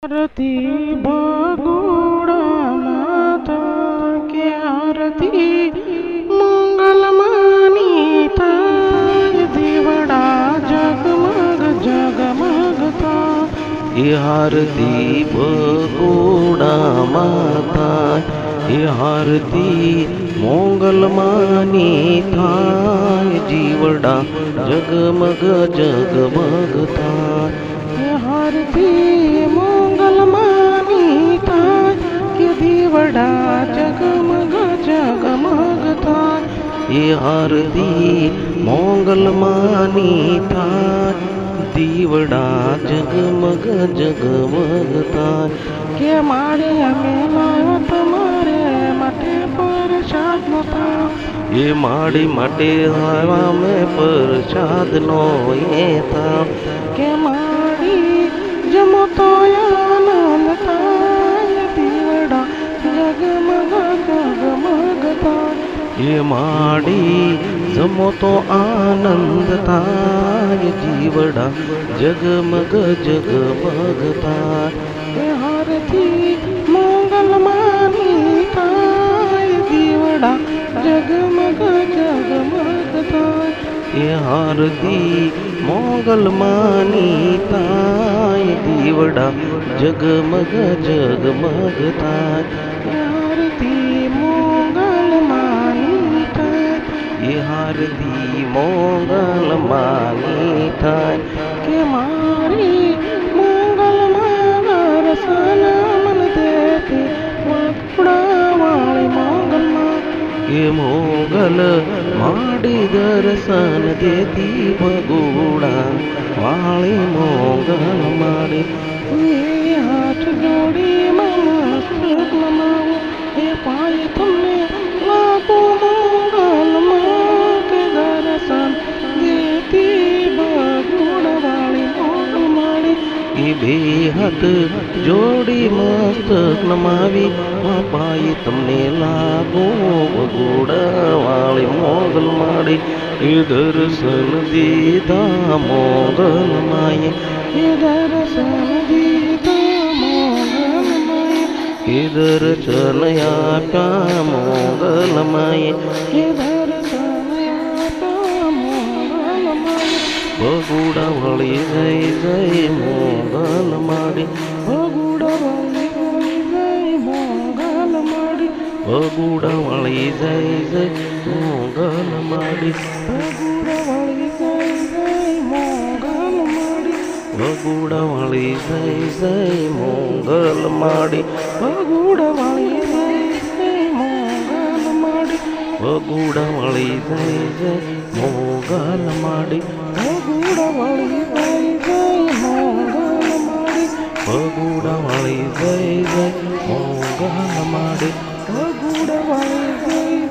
आरती बगुड़ा माता की आरती मंगल मानीता दीवड़ा जगमग जगमगता। ये आरती बगुड़ा माता ये आरती मंगल मानीता जीवड़ा जगमग जगमगता। ये आरती मंगल मानीता कि दीवड़ा जगमग जगमगता। ये आरती मंगल मानीता दीवड़ा जगमग जगमगता। के मारे मेला तुम्हारे मटे पर शादता। ये माड़ी माटे हवा में प्रसाद नो ये था। के मारी जमो तो आनंद ताय दीवड़ा जगमग जगमगता। ये माड़ी जमो तो आनंद ताय जीवड़ा जगमग जगमगता। ये आरती मंगल मानीता दीवड़ा जगमग जगमगता। ये आरती मंगल मानीता दीवड़ा जगमग जगमगता। ये आरती मंगल मानीता ये आरती मंगल मानीता के मारी मंगल मागर सन मन देती वकुड़ा वाली मंगल माँ। ये मोगल माड़ी दर्शन देती बगुड़ा वाली मोगल माड़ी। ये हाथ जोड़ी मस्तक नमाओ ये पाए तुमने लाखों मंगल माँ के दर्शन देती बगुड़ा वाली मंगल माड़ी। ये बेहद जोड़ी मस्तक नमावी वहाँ पाई तुमने लागो बगुड़ा वाली मोगल माड़ी। ये दर्शन दीदा मोगल माए ये दर्शन दीदा मंगल माए। ये दर्शन आपा मोगल माए ये दर्शन आपा मंगल माए। बगुड़ा वाली जय जय मोगल माड़ी। बगुड़ा वाली जय मंगल माड़ी। बगुड़ा वाली जय जय मोगल माड़ी। बगुड़ा वाली जय जय मंगल माड़ी। बगुड़ा वाली जय जय मोगल माड़ी। बगुड़ा वाली जय जय मंगल माड़ी। बगुड़ा वाली जय जय मोगल माड़ी। बगुड़ा वाली जय जय मंगल माड़ी। बगुड़ा वाली जय जय मोगल माड़ी। बगुड़ा वाली जय